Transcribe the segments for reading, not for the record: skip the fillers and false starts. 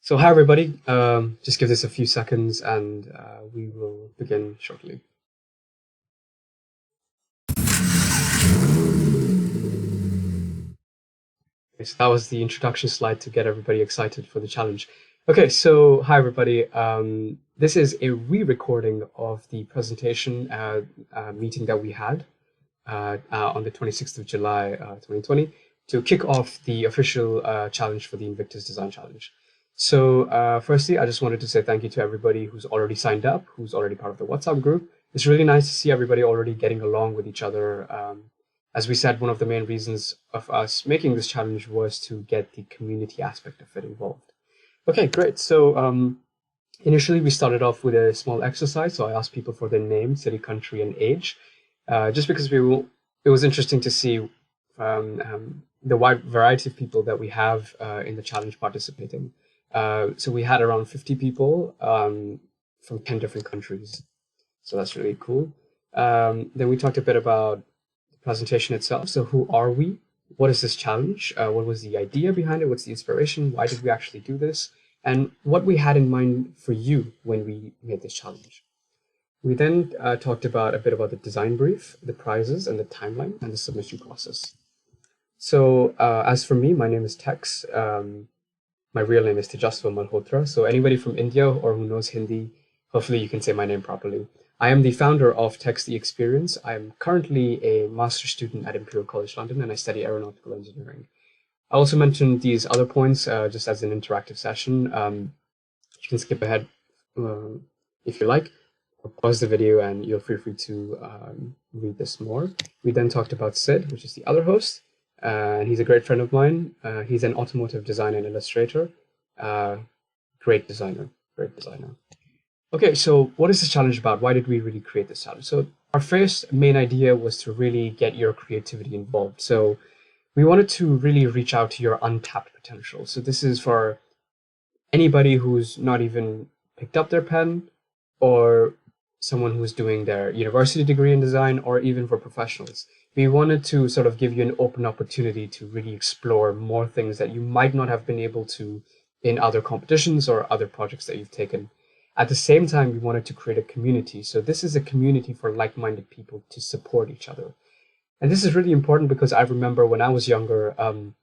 So hi everybody, just give this a few seconds and we will begin shortly. Okay, so that was the introduction slide to get everybody excited for the challenge. Okay, so hi everybody. This is a re-recording of the presentation meeting that we had on the 26th of July 2020 to kick off the official challenge for the Invictus Design Challenge. So firstly, I just wanted to say thank you to everybody who's already signed up, who's already part of the WhatsApp group. It's really nice to see everybody already getting along with each other. As we said, one of the main reasons of us making this challenge was to get the community aspect of it involved. Okay, great. So initially, we started off with a small exercise. So I asked people for their name, city, country, and age, just because it was interesting to see the wide variety of people that we have in the challenge participating. So we had around 50 people from 10 different countries. So that's really cool. Then we talked a bit about the presentation itself. So who are we? What is this challenge? What was the idea behind it? What's the inspiration? Why did we actually do this? And what we had in mind for you when we made this challenge. We then talked about a bit about the design brief, the prizes, and the timeline, and the submission process. So as for me, my name is Tex. My real name is Tejaswa Malhotra. So anybody from India or who knows Hindi, hopefully you can say my name properly. I am the founder of Tex the Experience. I'm currently a master's student at Imperial College London, and I study aeronautical engineering. I also mentioned these other points just as an interactive session. You can skip ahead if you like, or pause the video and you'll feel free to read this more. We then talked about Sid, which is the other host. And he's a great friend of mine. He's an automotive designer and illustrator. Great designer, great designer. Okay, so what is this challenge about? Why did we really create this challenge? So our first main idea was to really get your creativity involved. So we wanted to really reach out to your untapped potential. So this is for anybody who's not even picked up their pen, or someone who's doing their university degree in design, or even for professionals. We wanted to sort of give you an open opportunity to really explore more things that you might not have been able to in other competitions or other projects that you've taken. At the same time, we wanted to create a community. So this is a community for like-minded people to support each other. And this is really important because I remember when I was younger, and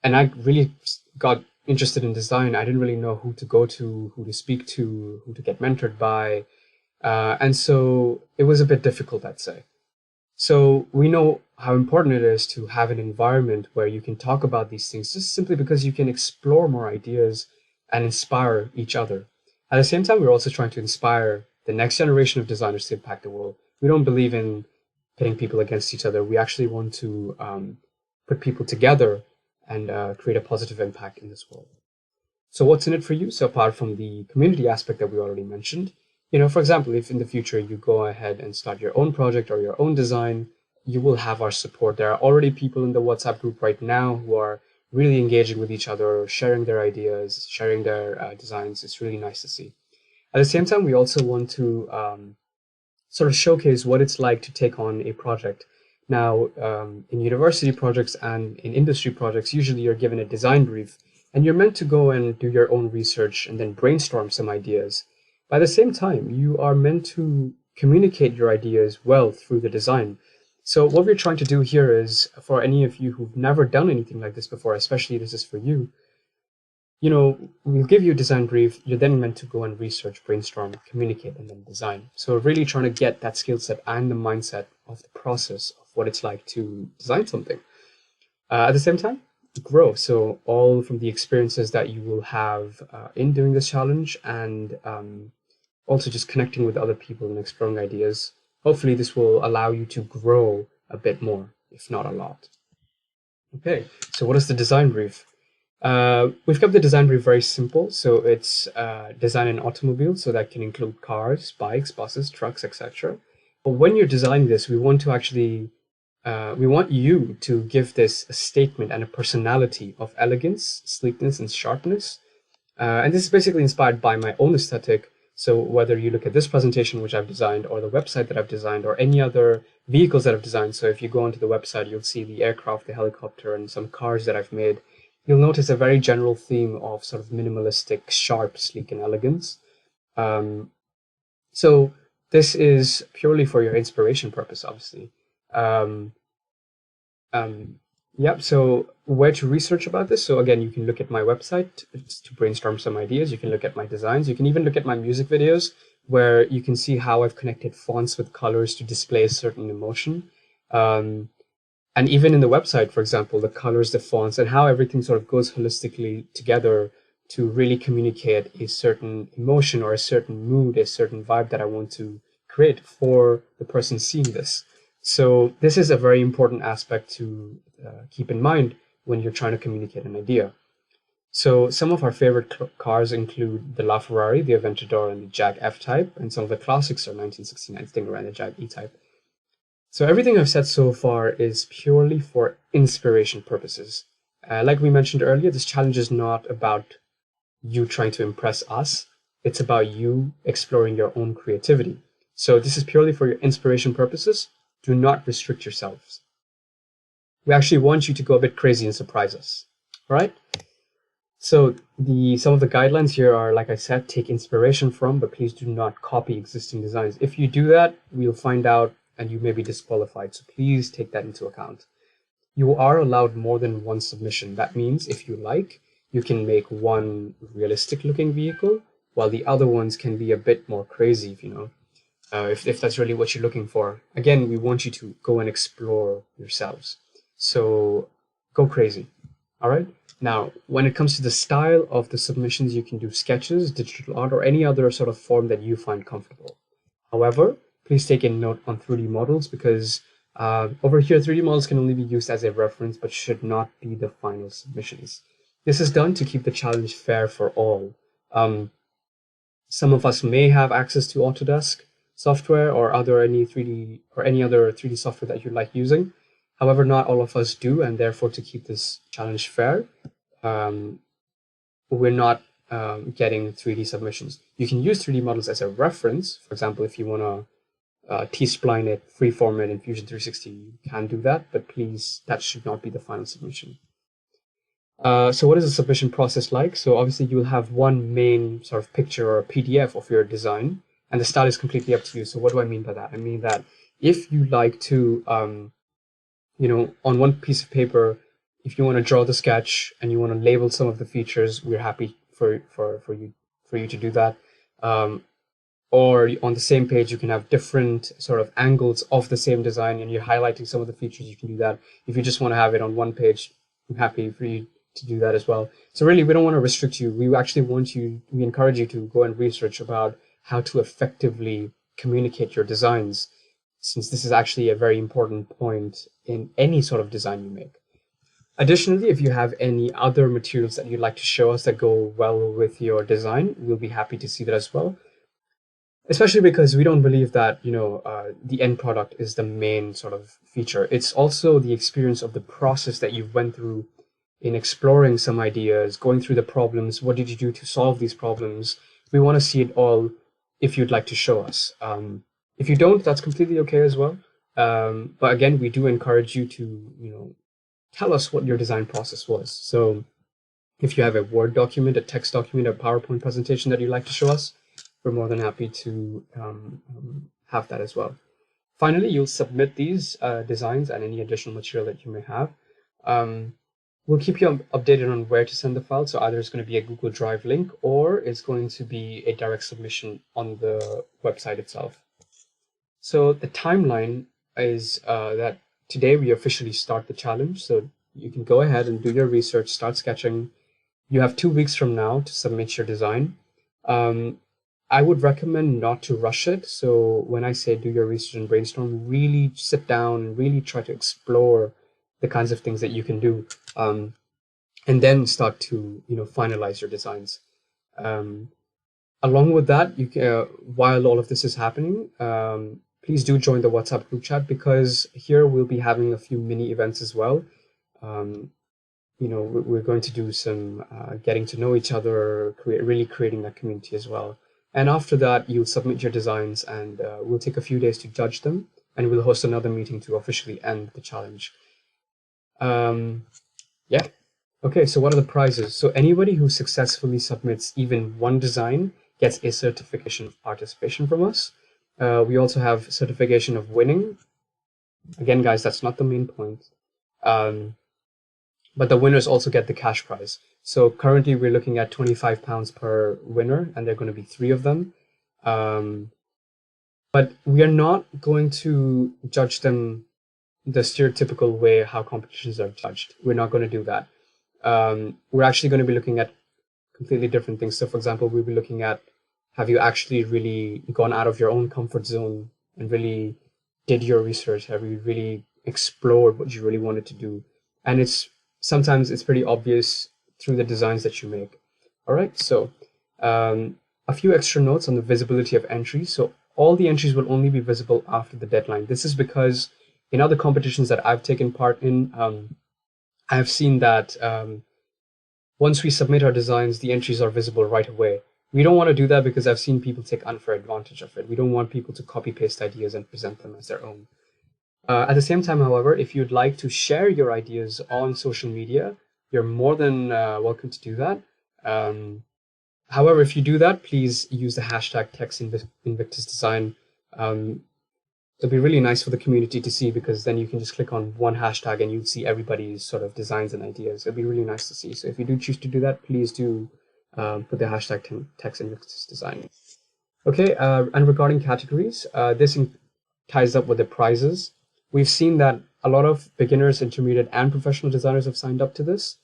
I really got interested in design, I didn't really know who to go to, who to speak to, who to get mentored by. And so it was a bit difficult, I'd say. So we know how important it is to have an environment where you can talk about these things, just simply because you can explore more ideas and inspire each other. At the same time, we're also trying to inspire the next generation of designers to impact the world. We don't believe in pitting people against each other. We actually want to put people together and create a positive impact in this world. So what's in it for you? So apart from the community aspect that we already mentioned, for example, if in the future you go ahead and start your own project or your own design, you will have our support. There are already people in the WhatsApp group right now who are really engaging with each other, sharing their ideas, sharing their designs. It's really nice to see. At the same time, we also want to sort of showcase what it's like to take on a project. Now, in university projects and in industry projects, usually you're given a design brief and you're meant to go and do your own research and then brainstorm some ideas. By the same time, you are meant to communicate your ideas well through the design. So what we're trying to do here is, for any of you who've never done anything like this before, especially this is for you, we'll give you a design brief. You're then meant to go and research, brainstorm, communicate, and then design. So we're really trying to get that skill set and the mindset of the process of what it's like to design something. At the same time, grow. So all from the experiences that you will have in doing this challenge, and also just connecting with other people and exploring ideas. Hopefully this will allow you to grow a bit more, if not a lot. Okay, so what is the design brief? We've kept the design brief very simple. So it's design an automobile, so that can include cars, bikes, buses, trucks, etc. But when you're designing this, we want to actually we want you to give this a statement and a personality of elegance, sleekness, and sharpness. And this is basically inspired by my own aesthetic. So whether you look at this presentation, which I've designed, or the website that I've designed, or any other vehicles that I've designed. So if you go onto the website, you'll see the aircraft, the helicopter, and some cars that I've made. you'll notice a very general theme of sort of minimalistic, sharp, sleek, and elegance. Um, so this is purely for your inspiration purpose, obviously. Um, um, yep. So where to research about this? So again, you can look at my website to brainstorm some ideas. You can look at my designs. You can even look at my music videos, where you can see how I've connected fonts with colors to display a certain emotion. Um, and even in the website, for example, the colors, the fonts, and how everything sort of goes holistically together to really communicate a certain emotion or a certain mood, a certain vibe that I want to create for the person seeing this. So this is a very important aspect to keep in mind when you're trying to communicate an idea. So some of our favorite cars include the LaFerrari, the Aventador, and the Jag F-Type, and some of the classics are 1969 Stinger and the Jag E-Type. So everything I've said so far is purely for inspiration purposes. Like we mentioned earlier, this challenge is not about you trying to impress us. It's about you exploring your own creativity. So this is purely for your inspiration purposes. Do not restrict yourselves. We actually want you to go a bit crazy and surprise us. All right? So some of the guidelines here are, like I said, take inspiration from, but please do not copy existing designs. If you do that, we'll find out and you may be disqualified. So please take that into account. You are allowed more than one submission. That means if you like, you can make one realistic looking vehicle, while the other ones can be a bit more crazy, if that's really what you're looking for. Again, we want you to go and explore yourselves. So go crazy. All right. Now, when it comes to the style of the submissions, you can do sketches, digital art, or any other sort of form that you find comfortable. However, please take a note on 3D models because over here, 3D models can only be used as a reference, but should not be the final submissions. This is done to keep the challenge fair for all. Some of us may have access to Autodesk software or any other 3D software that you like using. However, not all of us do, and therefore, to keep this challenge fair, we're not getting 3D submissions. You can use 3D models as a reference. For example, if you want to T-spline it, freeform it in Fusion 360, you can do that, but please, that should not be the final submission. So what is the submission process like? So obviously you will have one main sort of picture or a PDF of your design, and the style is completely up to you. So what do I mean by that? I mean that if you like to, on one piece of paper, if you want to draw the sketch and you want to label some of the features, we're happy for you to do that. Or on the same page, you can have different sort of angles of the same design and you're highlighting some of the features, you can do that. If you just want to have it on one page, I'm happy for you to do that as well. So really, we don't want to restrict you. We actually we encourage you to go and research about how to effectively communicate your designs, since this is actually a very important point in any sort of design you make. Additionally, if you have any other materials that you'd like to show us that go well with your design, we'll be happy to see that as well. Especially because we don't believe that, the end product is the main sort of feature. It's also the experience of the process that you went through in exploring some ideas, going through the problems. What did you do to solve these problems? We want to see it all if you'd like to show us. If you don't, that's completely okay as well. But again, we do encourage you to, tell us what your design process was. So if you have a Word document, a text document, a PowerPoint presentation that you'd like to show us, we're more than happy to have that as well. Finally, you'll submit these designs and any additional material that you may have. We'll keep you updated on where to send the file. So either it's going to be a Google Drive link or it's going to be a direct submission on the website itself. So the timeline is that today we officially start the challenge. So you can go ahead and do your research, start sketching. You have 2 weeks from now to submit your design. I would recommend not to rush it. So when I say do your research and brainstorm, really sit down and really try to explore the kinds of things that you can do, and then start to finalize your designs. Along with that, while all of this is happening, please do join the WhatsApp group chat, because here we'll be having a few mini events as well. We're going to do some getting to know each other, really creating that community as well. And after that, you'll submit your designs and we'll take a few days to judge them, and we'll host another meeting to officially end the challenge. Yeah, Okay, so what are the prizes? So anybody who successfully submits even one design gets a certification of participation from us. We also have certification of winning. Again, guys, that's not the main point. But the winners also get the cash prize. So currently we're looking at £25 per winner, and there are going to be 3 of them. But we are not going to judge them the stereotypical way how competitions are judged. We're not going to do that. We're actually going to be looking at completely different things. So, for example, we'll be looking at, have you actually really gone out of your own comfort zone and really did your research? Have you really explored what you really wanted to do? And sometimes it's pretty obvious through the designs that you make. All right, so a few extra notes on the visibility of entries. So all the entries will only be visible after the deadline. This is because in other competitions that I've taken part in, I've seen that once we submit our designs, the entries are visible right away. We don't want to do that because I've seen people take unfair advantage of it. We don't want people to copy paste ideas and present them as their own. At the same time, however, if you'd like to share your ideas on social media, you're more than welcome to do that. However, if you do that, please use the hashtag Invictus Design. It'll be really nice for the community to see, because then you can just click on one hashtag and you'd see everybody's sort of designs and ideas. It'll be really nice to see. So if you do choose to do that, please do put the hashtag Invictus Design. Okay, and regarding categories, this ties up with the prizes. We've seen that a lot of beginners, intermediate, and professional designers have signed up to this.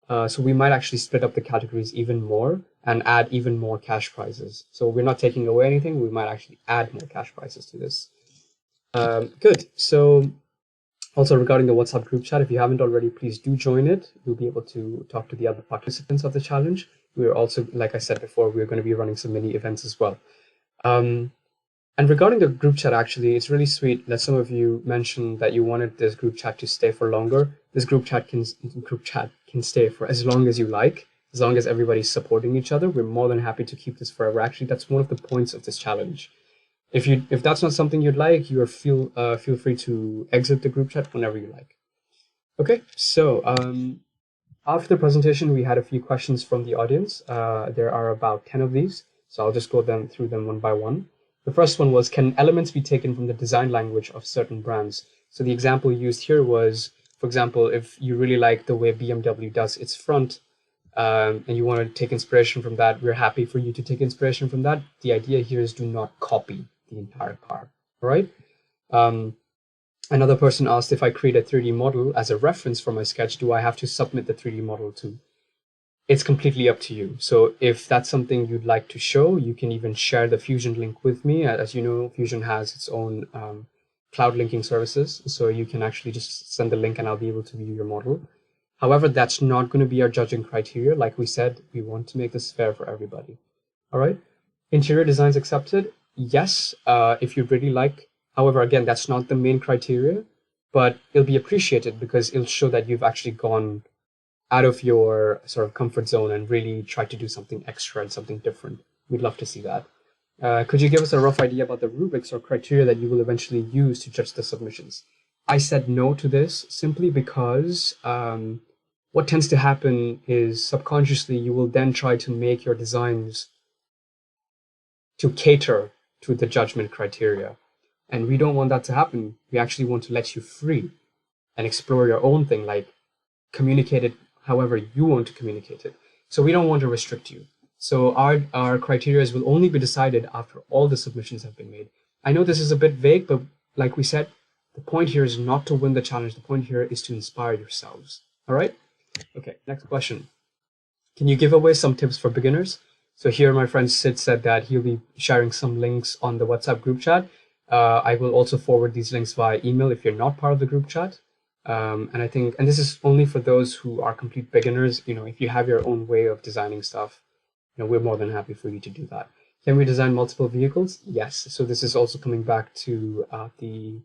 So we might actually split up the categories even more and add even more cash prizes. So we're not taking away anything. We might actually add more cash prizes to this. Good. So also regarding the WhatsApp group chat, if you haven't already, please do join it. You'll be able to talk to the other participants of the challenge. We're also, like I said before, we're going to be running some mini events as well. And regarding the group chat, actually, it's really sweet that some of you mentioned that you wanted this group chat to stay for longer. This group chat can stay for as long as you like, as long as everybody's supporting each other. We're more than happy to keep this forever. Actually, that's one of the points of this challenge. If that's not something you'd like, you feel free to exit the group chat whenever you like. Okay, so after the presentation, we had a few questions from the audience. There are about 10 of these, so I'll just go through them one by one. The first one was, can elements be taken from the design language of certain brands? So the example used here was, for example, if you really like the way BMW does its front, and you want to take inspiration from that, we're happy for you to take inspiration from that. The idea here is do not copy the entire car, all right? Another person asked, if I create a 3D model as a reference for my sketch, do I have to submit the 3D model too? It's completely up to you. So if that's something you'd like to show, you can even share the Fusion link with me. As you know, Fusion has its own cloud linking services. So you can actually just send the link and I'll be able to view your model. However, that's not going to be our judging criteria. Like we said, we want to make this fair for everybody. All right. Interior designs accepted. Yes, if you really like. However, again, that's not the main criteria, but it'll be appreciated because it'll show that you've actually gone out of your sort of comfort zone and really try to do something extra and something different. We'd love to see that. Could you give us a rough idea about the rubrics or criteria that you will eventually use to judge the submissions? I said no to this simply because what tends to happen is subconsciously you will then try to make your designs to cater to the judgment criteria. And we don't want that to happen. We actually want to let you free and explore your own thing, like communicate it however you want to communicate it. So we don't want to restrict you. So our criteria will only be decided after all the submissions have been made. I know this is a bit vague, but like we said, the point here is not to win the challenge. The point here is to inspire yourselves. All right? Okay, next question. Can you give away some tips for beginners? So here my friend Sid said that he'll be sharing some links on the WhatsApp group chat. I will also forward these links via email if you're not part of the group chat. And this is only for those who are complete beginners. If you have your own way of designing stuff, we're more than happy for you to do that. Can we design multiple vehicles? Yes. So this is also coming back to the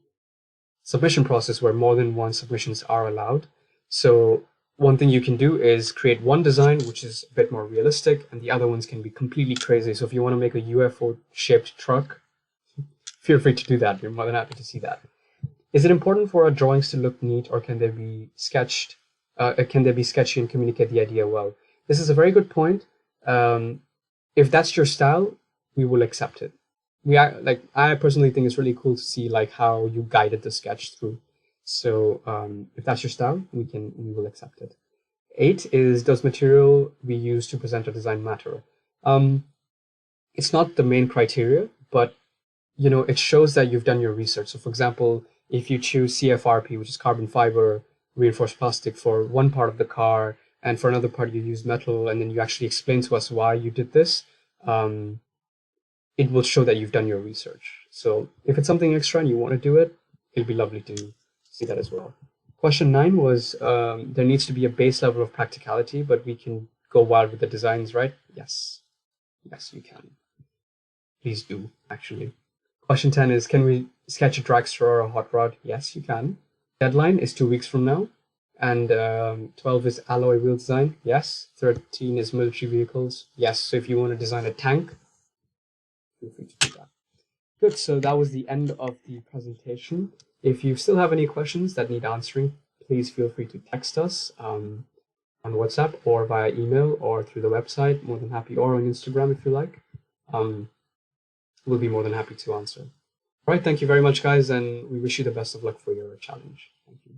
submission process where more than one submissions are allowed. So one thing you can do is create one design, which is a bit more realistic, and the other ones can be completely crazy. So if you want to make a UFO-shaped truck, feel free to do that. We're more than happy to see that. Is it important for our drawings to look neat, or can they be sketched can they be sketchy and communicate the idea well? This is a very good point. If that's your style, we will accept it. I personally think it's really cool to see like how you guided the sketch through. So if that's your style, we will accept it. 8 is, does material we use to present a design matter? It's not the main criteria, but it shows that you've done your research. So for example, if you choose CFRP, which is carbon fiber reinforced plastic for one part of the car, and for another part you use metal, and then you actually explain to us why you did this, it will show that you've done your research. So if it's something extra and you want to do it, it'll be lovely to see that as well. Question 9 was, there needs to be a base level of practicality, but we can go wild with the designs, right? Yes. Yes, you can. Please do, actually. Question 10 is, can we sketch a dragster or a hot rod? Yes, you can. Deadline is 2 weeks from now. And 12 is alloy wheel design. Yes. 13 is military vehicles. Yes. So if you want to design a tank, feel free to do that. Good. So that was the end of the presentation. If you still have any questions that need answering, please feel free to text us on WhatsApp or via email or through the website. More than happy, or on Instagram if you like. We'll be more than happy to answer. All right. Thank you very much, guys. And we wish you the best of luck for your challenge. Thank you.